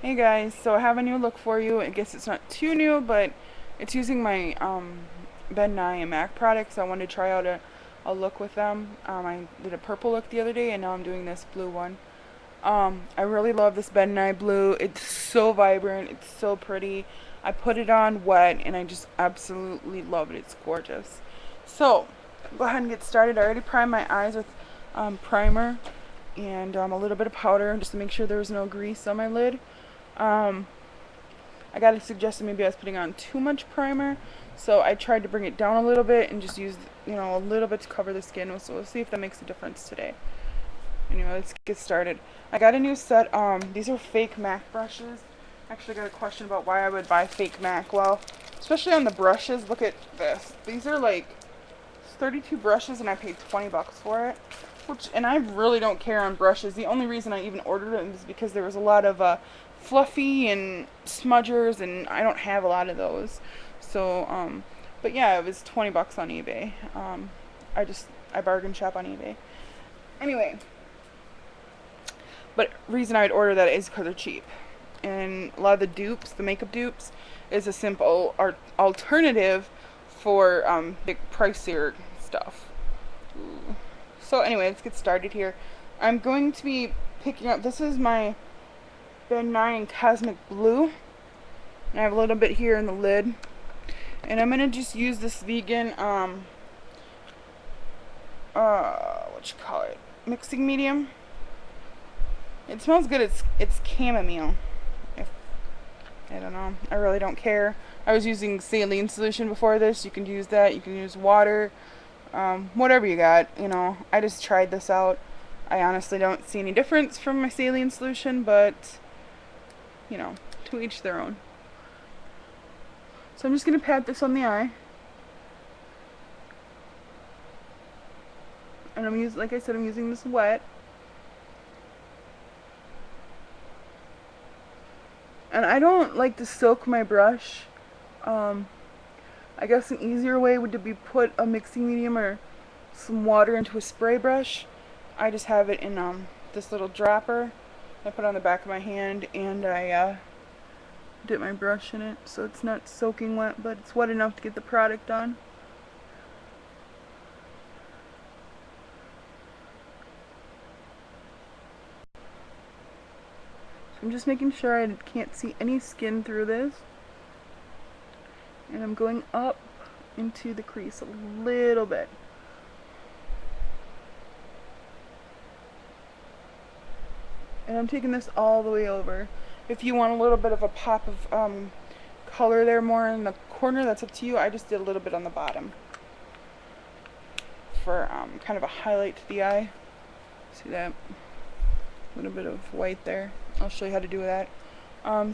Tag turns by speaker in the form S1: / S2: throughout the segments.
S1: Hey guys, so I have a new look for you. I guess it's not too new, but it's using my Ben Nye and MAC products. I wanted to try out a look with them. I did a purple look the other day, and now I'm doing this blue one. I really love this Ben Nye blue. It's so vibrant. It's so pretty. I put it on wet, and I just absolutely love it. It's gorgeous. So, go ahead and get started. I already primed my eyes with primer and a little bit of powder just to make sure there was no grease on my lid. I got suggested maybe I was putting on too much primer, so I tried to bring it down a little bit and just use, a little bit to cover the skin. So we'll see if that makes a difference today. Anyway, let's get started. I got a new set. These are fake MAC brushes. Actually, got a question about why I would buy fake MAC. Well, especially on the brushes. Look at this. These are like 32 brushes, and I paid 20 bucks for it. And I really don't care on brushes. The only reason I even ordered them is because there was a lot of fluffy and smudgers, and I don't have a lot of those. So, but yeah, it was 20 bucks on eBay. I bargain shop on eBay. Anyway, but reason I would order that is because they're cheap. And a lot of the dupes, the makeup dupes, is a simple alternative for big pricier stuff. Ooh. So anyway, let's get started here. I'm going to be picking up, this is my Ben Nye in Cosmic Blue. And I have a little bit here in the lid. And I'm going to just use this vegan, mixing medium. It smells good. It's chamomile. I don't know. I really don't care. I was using saline solution before this. You can use that. You can use water. Whatever you got, I just tried this out. I honestly don't see any difference from my saline solution, but, to each their own. So I'm just going to pat this on the eye. And like I said, I'm using this wet. And I don't like to soak my brush. I guess an easier way would be put a mixing medium or some water into a spray brush. I just have it in this little dropper. I put it on the back of my hand, and I dip my brush in it so it's not soaking wet, but it's wet enough to get the product on. So I'm just making sure I can't see any skin through this. And I'm going up into the crease a little bit. And I'm taking this all the way over. If you want a little bit of a pop of color there more in the corner, that's up to you. I just did a little bit on the bottom for kind of a highlight to the eye. See that? A little bit of white there. I'll show you how to do that.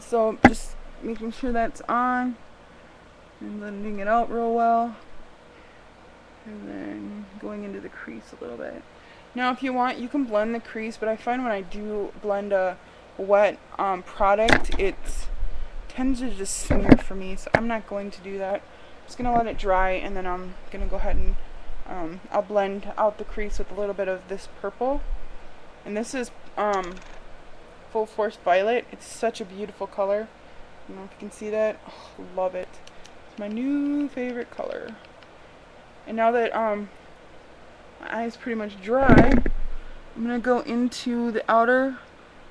S1: So just making sure that's on. And blending it out real well, and then going into the crease a little bit. Now if you want, you can blend the crease, but I find when I do blend a wet product, it tends to just smear for me, so I'm not going to do that. I'm just going to let it dry, and then I'm going to go ahead and I'll blend out the crease with a little bit of this purple. And this is Full Force Violet. It's such a beautiful color. I don't know if you can see that. Oh, love it. My new favorite color. And now that my eye's pretty much dry, I'm gonna go into the outer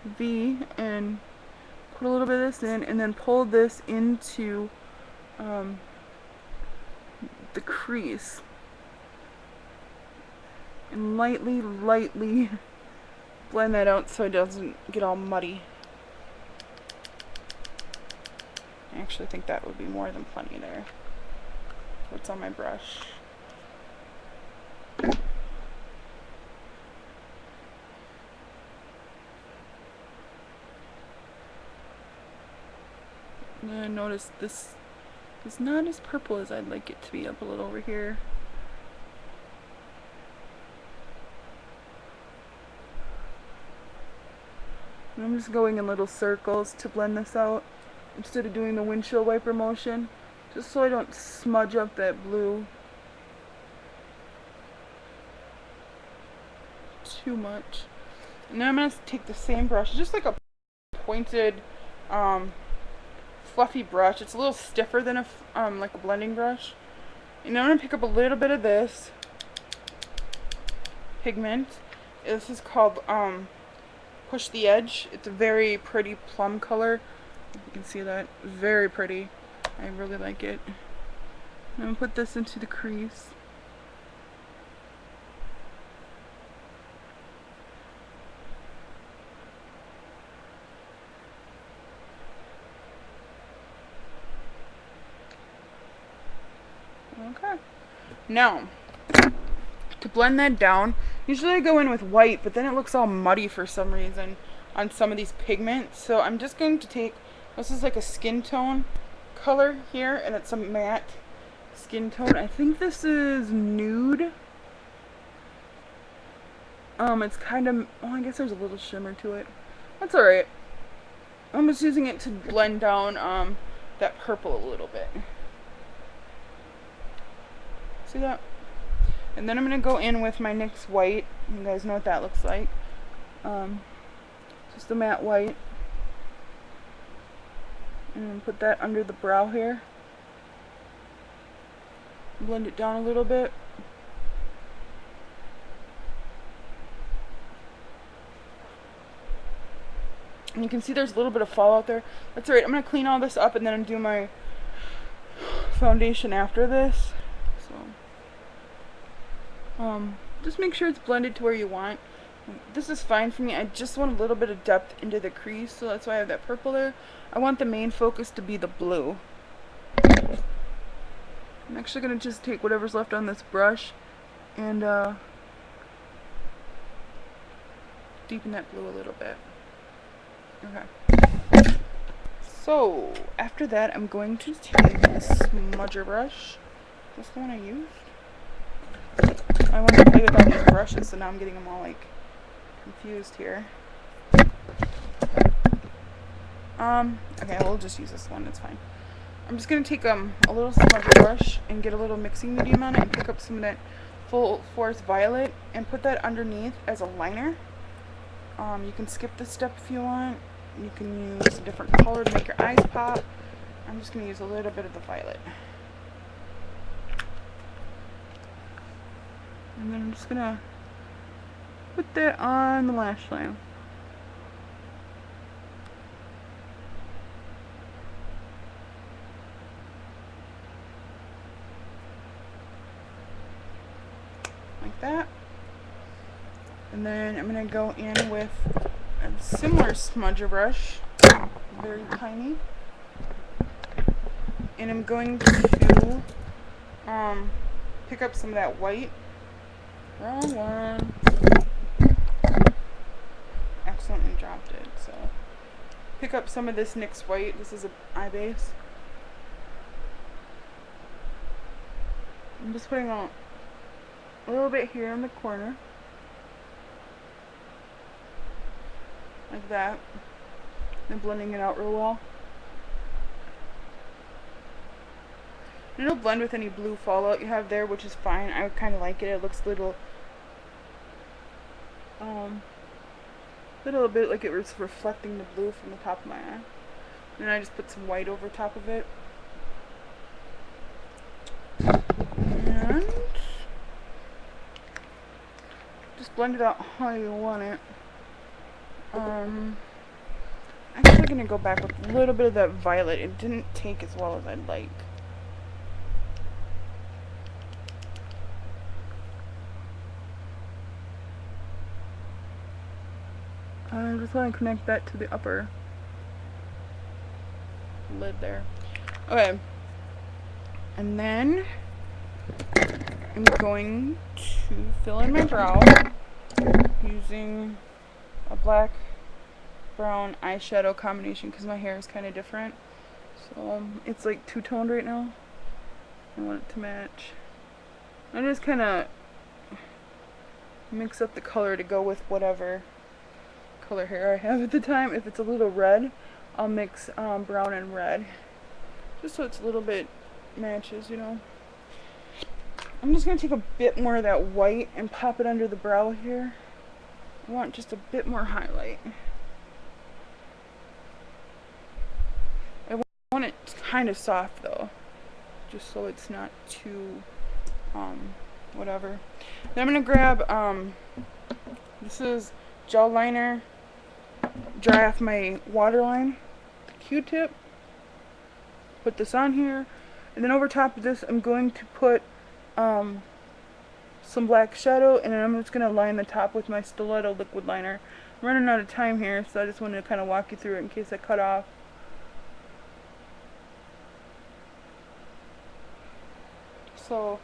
S1: V and put a little bit of this in, and then pull this into the crease, and lightly blend that out so it doesn't get all muddy. I actually think that would be more than plenty there. What's on my brush? And then I noticed this is not as purple as I'd like it to be, up a little over here. And I'm just going in little circles to blend this out, instead of doing the windshield wiper motion, just so I don't smudge up that blue too much. And then I'm going to take the same brush, just like a pointed fluffy brush. It's a little stiffer than like a blending brush. And I'm gonna pick up a little bit of this pigment. This is called Push the Edge. It's a very pretty plum color. You can see that. Very pretty. I really like it. I'm gonna put this into the crease. Okay. Now, to blend that down, usually I go in with white, but then it looks all muddy for some reason on some of these pigments. So I'm just going to take, this is like a skin tone color here, and it's a matte skin tone. I think this is nude. It's kind of, oh, I guess there's a little shimmer to it. That's alright. I'm just using it to blend down that purple a little bit. See that? And then I'm going to go in with my NYX white. You guys know what that looks like. Just a matte white. And put that under the brow here. Blend it down a little bit. And you can see there's a little bit of fallout there. That's alright. I'm going to clean all this up and then do my foundation after this. Just make sure it's blended to where you want. This is fine for me. I just want a little bit of depth into the crease, so that's why I have that purple there. I want the main focus to be the blue. I'm actually going to just take whatever's left on this brush and deepen that blue a little bit. Okay. So, after that, I'm going to take this smudger brush. This one I used. I want to play with all these brushes, so now I'm getting them all like confused here. Okay, we'll just use this one, it's fine. I'm just going to take a little smudge brush and get a little mixing medium on it and pick up some of that Full Force Violet and put that underneath as a liner. You can skip this step if you want. You can use a different color to make your eyes pop. I'm just going to use a little bit of the violet. And then I'm just going to put that on the lash line. Like that. And then I'm going to go in with a similar smudger brush, very tiny. And I'm going to pick up some of that white. Wrong one. Accidentally dropped it, so pick up some of this NYX white. This is an eye base. I'm just putting on a little bit here in the corner. Like that. And blending it out real well. And it'll blend with any blue fallout you have there, which is fine. I kind of like it. It looks a little bit like it was reflecting the blue from the top of my eye. And then I just put some white over top of it. And just blend it out how you want it. I'm actually going to go back with a little bit of that violet. It didn't take as well as I'd like. I just want to connect that to the upper lid there. Okay. And then I'm going to fill in my brow using a black brown eyeshadow combination because my hair is kind of different. So it's like two-toned right now. I want it to match. I just kind of mix up the color to go with whatever color hair I have at the time. If it's a little red, I'll mix brown and red just so it's a little bit matches, you know. I'm just going to take a bit more of that white and pop it under the brow here. I want just a bit more highlight. kind of soft though, just so it's not too whatever. Then I'm gonna grab this is gel liner, dry off my waterline, Q-tip, put this on here, and then over top of this I'm going to put some black shadow, and then I'm just going to line the top with my stiletto liquid liner. I'm running out of time here, so I just wanted to kind of walk you through it in case I cut off. So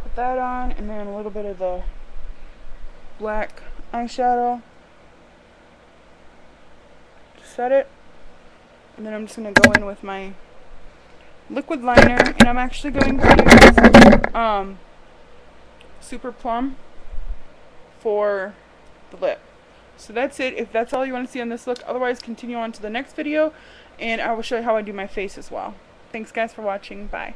S1: put that on, and then a little bit of the black eyeshadow to set it, and then I'm just going to go in with my liquid liner, and I'm actually going to use Super Plum for the lip. So that's it, if that's all you want to see on this look. Otherwise, continue on to the next video, and I will show you how I do my face as well. Thanks guys for watching. Bye.